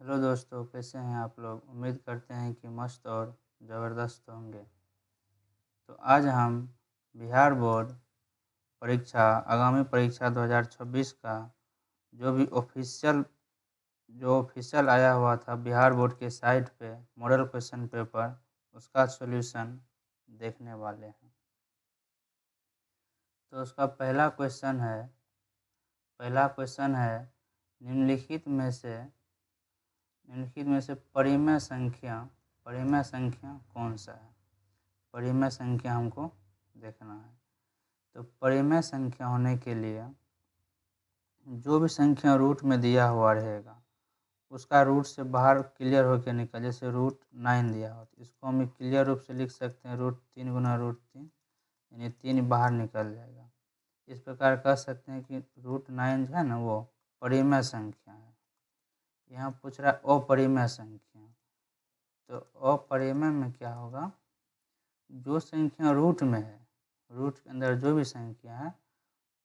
Hello दोस्तों, कैसे हैं आप लोग। उम्मीद करते हैं कि मस्त और ज़बरदस्त होंगे। तो आज हम बिहार बोर्ड परीक्षा आगामी परीक्षा 2026 का जो भी ऑफिशियल आया हुआ था बिहार बोर्ड के साइट पे मॉडल क्वेश्चन पेपर, उसका सॉल्यूशन देखने वाले हैं। तो उसका पहला क्वेश्चन है निम्नलिखित में से परिमेय संख्या कौन सा है। परिमेय संख्या हमको देखना है। तो परिमेय संख्या होने के लिए जो भी संख्या रूट में दिया हुआ रहेगा उसका रूट से बाहर क्लियर होकर निकल, जैसे √9 दिया हो तो इसको हम क्लियर रूप से लिख सकते हैं √3 गुना √3, यानी 3 बाहर निकल जाएगा। इस प्रकार कह सकते हैं कि √9 जो है ना वो परिमेय संख्या है। यहाँ पूछ रहा है अपरिमेय संख्या। तो अपरिमेय में क्या होगा, जो संख्या रूट में है, रूट के अंदर जो भी संख्या है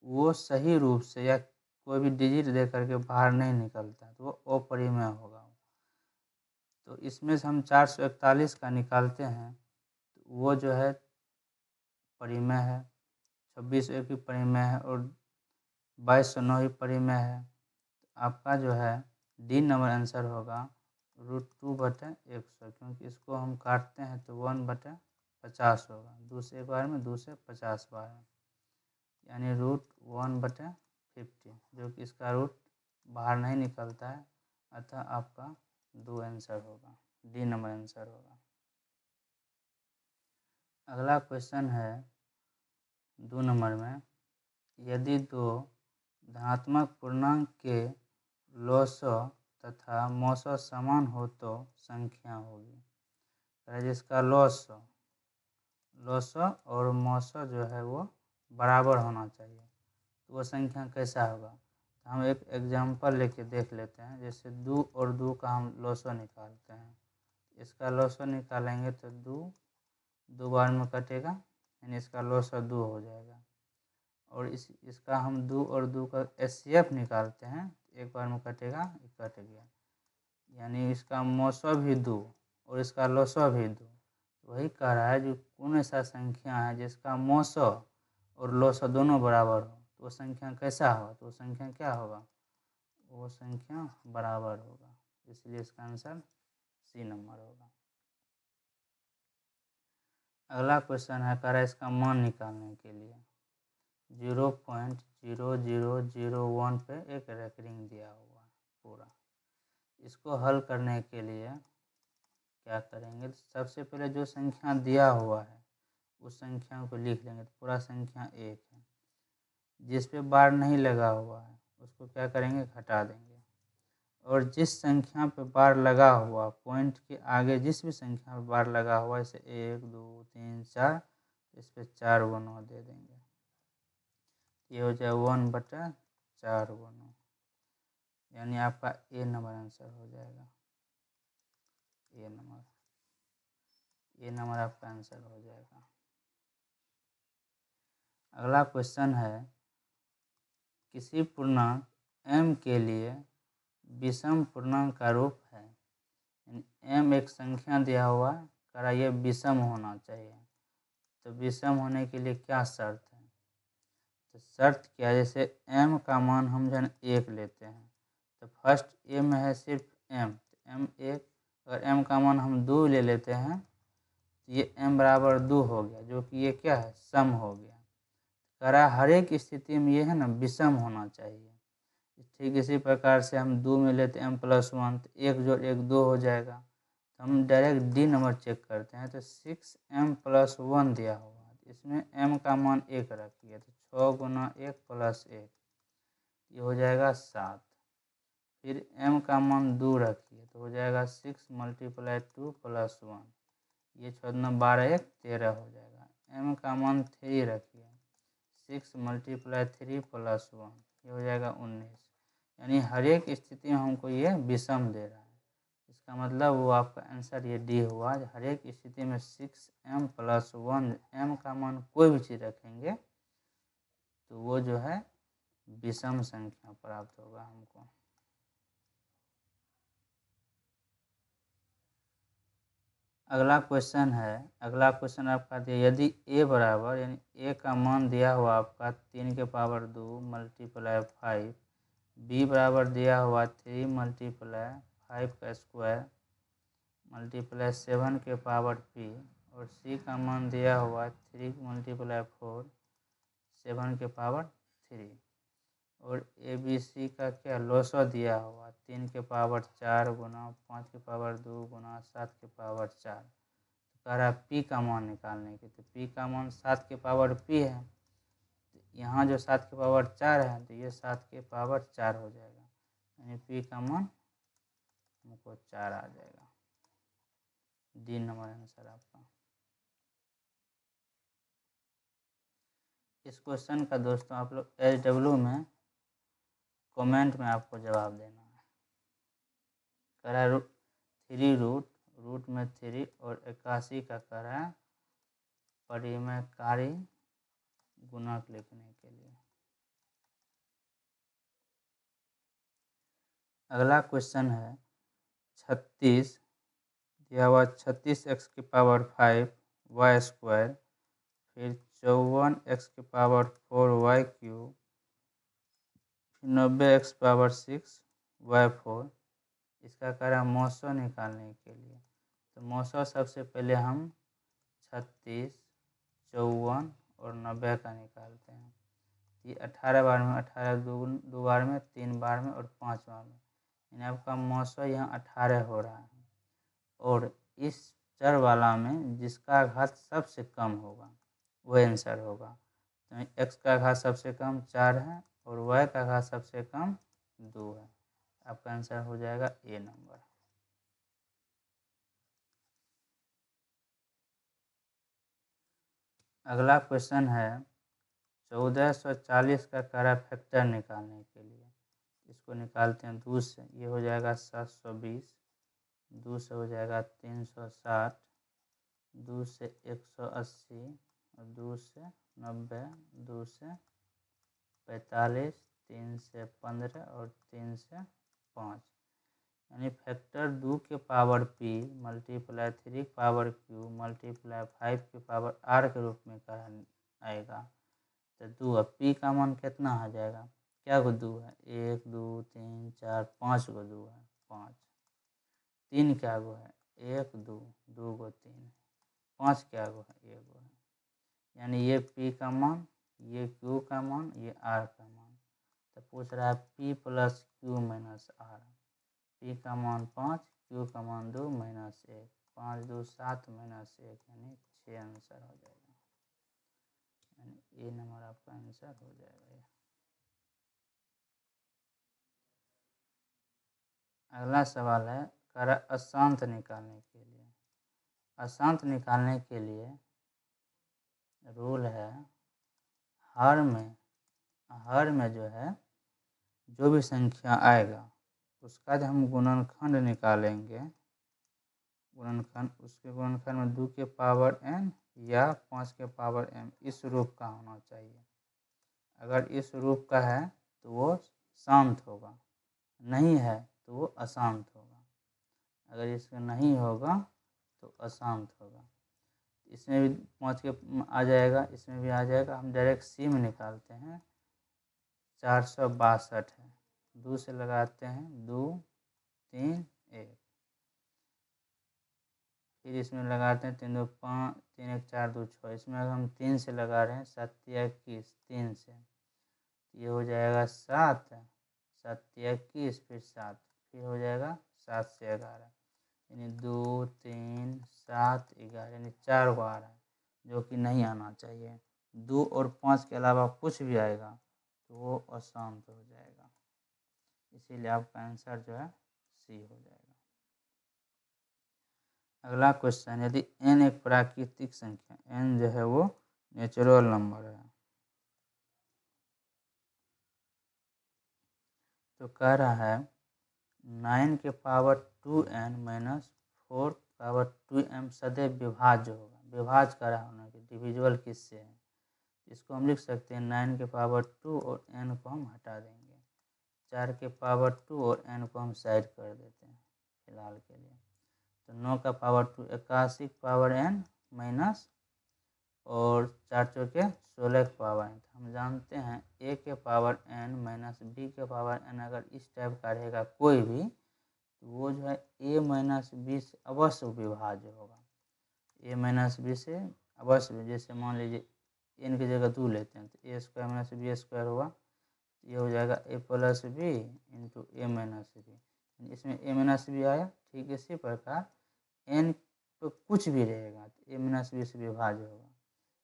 वो सही रूप से या कोई भी डिजिट दे करके बाहर नहीं निकलता तो वो अपरिमेय होगा। तो इसमें से हम 441 का निकालते हैं तो वो जो है परिमेय है, 26 भी परिमेय है और 2209 भी परिमेय है। तो आपका जो है डी नंबर आंसर होगा √2/100, क्योंकि इसको हम काटते हैं तो 1/50 होगा। 2 से एक बार में 2 से 50 बार में, यानी √1/50, जो कि इसका रूट बाहर नहीं निकलता है। अतः आपका 2 आंसर होगा, डी नंबर आंसर होगा। अगला क्वेश्चन है 2 नंबर में, यदि दो धनात्मक पूर्णांक के लॉसव तथा मौसव समान हो तो संख्या होगी। जिसका लॉसव और मौसव जो है वो बराबर होना चाहिए तो वो संख्या कैसा होगा। तो हम एक एग्जांपल लेके देख लेते हैं। जैसे 2 और 2 का हम लॉसव निकालते हैं। इसका लॉसव निकालेंगे तो 2 बार में कटेगा, यानी इसका लॉसव 2 हो जाएगा। और इसका हम 2 और 2 का एचसीएफ निकालते हैं, एक बार में कटेगा, कट गया, यानी इसका मौसव भी 2 और इसका लॉसव भी 2। वही कह रहा है जो कौन ऐसा संख्या है जिसका मौसव और लॉसव दोनों बराबर हो तो वो संख्या कैसा होगा। तो वो संख्या क्या होगा, वो संख्या बराबर होगा। इसलिए इसका आंसर सी नंबर होगा। अगला क्वेश्चन है, कह रहा है इसका मान निकालने के लिए 0.0001 पे एक रेकरिंग दिया हुआ है पूरा। इसको हल करने के लिए क्या करेंगे, तो सबसे पहले जो संख्या दिया हुआ है उस संख्या को लिख लेंगे। तो पूरा संख्या 1 है। जिस पे बार नहीं लगा हुआ है उसको क्या करेंगे, घटा देंगे। और जिस संख्या पे बार लगा हुआ, पॉइंट के आगे जिस भी संख्या पे बार लगा हुआ, जैसे 1 2 3 4, इस पे 4 गुना दे देंगे। ये हो जाए 1/4 गुना, यानी आपका ए नंबर आंसर हो जाएगा। ए नंबर आपका आंसर हो जाएगा। अगला क्वेश्चन है, किसी पूर्णांक m के लिए विषम पूर्णांक का रूप है। m एक संख्या दिया हुआ है, कह रहा ये विषम होना चाहिए। तो विषम होने के लिए क्या शर्त है, तो शर्त क्या है, जैसे m का मान हम जो है 1 लेते हैं तो फर्स्ट m है सिर्फ m, तो m 1। अगर m का मान हम 2 ले लेते हैं तो ये m बराबर 2 हो गया, जो कि ये क्या है, सम हो गया। कह रहा हर एक स्थिति में ये है ना विषम होना चाहिए। ठीक इसी प्रकार से हम 2 में लेते हैं m+1 तो 1 जोड़ 1 2 हो जाएगा। तो हम डायरेक्ट डी नंबर चेक करते हैं तो 6m+1 दिया हुआ है, इसमें m का मान 1 रखिए तो 6 गुना 1 + 1, ये हो जाएगा 7। फिर m का मान 2 रखिए तो हो जाएगा 6 × 2 + 1, ये 6 दूना 12 1 13 हो जाएगा। m का मान 3 रखिए, 6 × 3 + 1, ये हो जाएगा 19। यानी हर एक स्थिति में हमको ये विषम दे रहा है। इसका मतलब वो आपका आंसर ये डी हुआ। हर एक स्थिति में 6m+1 m का मान कोई भी चीज़ रखेंगे तो वो जो है विषम संख्या प्राप्त होगा हमको। अगला क्वेश्चन आपका दिया, यदि a बराबर यानी a का मान दिया हुआ आपका 3 के पावर 2 मल्टीप्लाई 5, b बराबर दिया हुआ 3 मल्टीप्लाई 5 का स्क्वायर मल्टीप्लाई 7 के पावर p, और c का मान दिया हुआ 3 मल्टीप्लाई 4 7 के पावर 3, और ए बी सी का क्या लॉसो दिया हुआ 3 के पावर 4 गुना 5 के पावर 2 गुना 7 के पावर 4। तो कह रहा है पी का मान निकालने की, तो पी का मान 7 के पावर पी है, तो यहाँ जो 7 के पावर 4 है तो ये 7 के पावर 4 हो जाएगा, यानी पी का मान हमको 4 आ जाएगा। डी नंबर आंसर आपका। इस क्वेश्चन का दोस्तों आप लोग SW में कमेंट में आपको जवाब देना है। करा 3 रूट में 3 और 81 का करा परिमेयकारी गुणक लिखने के लिए। अगला क्वेश्चन है 36 दिया हुआ 36x की पावर 5 वाई स्क्वायर, फिर 54x की power 4 Y cube, 90x power 6 Y 4। इसका करा मौसो निकालने के लिए, तो मौसो सबसे पहले हम 36, 54 और 90 का निकालते हैं। ये 18 बार में 18 दो बार में 3 बार में और 5 बार में, यानी आपका मौसो यहाँ 18 हो रहा है। और इस चर वाला में जिसका घात सबसे कम होगा वह आंसर होगा। तो x का घात सबसे कम 4 है और y का घात सबसे कम 2 है। आपका आंसर हो जाएगा ए नंबर। अगला क्वेश्चन है 1440 का करा फैक्टर निकालने के लिए। इसको निकालते हैं 2 से, ये हो जाएगा 720, 2 से हो जाएगा 360, 2 से 180 और 2 से 90, 2 से 45, 3 से 15 और 3 से 5, यानी फैक्टर 2 के पावर p मल्टीप्लाई 3 के पावर q मल्टीप्लाई 5 के पावर r के रूप में आएगा। तो 2 अब p का मान कितना आ जाएगा, क्या गो 2 है, 1 2 3 4 5 गो 2 है, 5, 3 क्या गो है, 1 2 2 गो 3, 5 क्या गो है, 1 गो है, यानी ये p का मान, ये q का मान, ये r का मान। तो पूछ रहा है p plus q minus r, p का मान 5, q का मान 2 माइनस 1, 5 2 7 माइनस 1, यानी 6 आंसर हो जाएगा, यानी ए नंबर आपका आंसर हो जाएगा। अगला सवाल है करा अशांत निकालने के लिए। अशांत निकालने के लिए रूल है हर में जो है जो भी संख्या आएगा उसका जब हम गुणनखंड निकालेंगे, उसके गुणनखंड में 2 के पावर n या 5 के पावर m इस रूप का होना चाहिए। अगर इस रूप का है तो वो शांत होगा, नहीं है तो वो अशांत होगा। अगर इसका नहीं होगा तो अशांत होगा। इसमें भी 5 के आ जाएगा, इसमें भी आ जाएगा। हम डायरेक्ट सी में निकालते हैं, 462 है, 2 से लगाते हैं 2 3 1, फिर इसमें लगाते हैं 3 2 5 3 1 4 2 6, इसमें अगर हम 3 से लगा रहे हैं 7 21 3 से, ये हो जाएगा 7 7 21 फिर 7, फिर हो जाएगा 7 से 11, यानी 2 3 7 11, यानी 4 को आ रहा है जो कि नहीं आना चाहिए। 2 और 5 के अलावा कुछ भी आएगा तो वो अशांत हो जाएगा, इसीलिए आपका आंसर जो है सी हो जाएगा। अगला क्वेश्चन, यदि n एक प्राकृतिक संख्या, n जो है वो नेचुरल नंबर है, तो कह रहा है 9 के power 2n minus 4 power 2m सदैव विभाज्य होगा। विभाज्य करा होना कि डिविजिबल किससे है, इसको हम लिख सकते हैं 9 के पावर 2 और n को हम हटा देंगे, 4 के पावर 2 और n को हम साइड कर देते हैं फिलहाल के लिए। तो 9 का पावर 2 81 का पावर n माइनस और 4 चौके 16 के पावर n। हम जानते हैं a के पावर n माइनस b के पावर n अगर इस टाइप का रहेगा कोई भी, तो वो जो है a माइनस बी से अवश्य विभाज्य होगा। a माइनस बी से अवश्य, जैसे मान लीजिए n की जगह 2 लेते हैं तो a square minus B square हुआ, तो ये हो जाएगा a plus B into A minus B. इसमें a माइनस बी आया। ठीक इसी प्रकार n तो कुछ भी रहेगा तो a माइनस बी से विभाज्य होगा।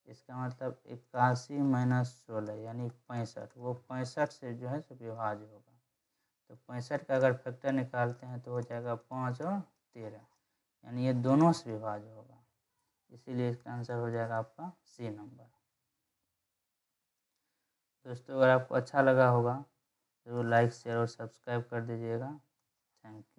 इसका मतलब 81 माइनस 16 यानी 65, वो 65 से जो है सो विभाज्य होगा। तो 65 का अगर फैक्टर निकालते हैं तो हो जाएगा 5 और 13, यानी ये दोनों से विभाज्य होगा। इसीलिए इसका आंसर हो जाएगा आपका सी नंबर। दोस्तों अगर आपको अच्छा लगा होगा तो लाइक शेयर और सब्सक्राइब कर दीजिएगा। Thank you.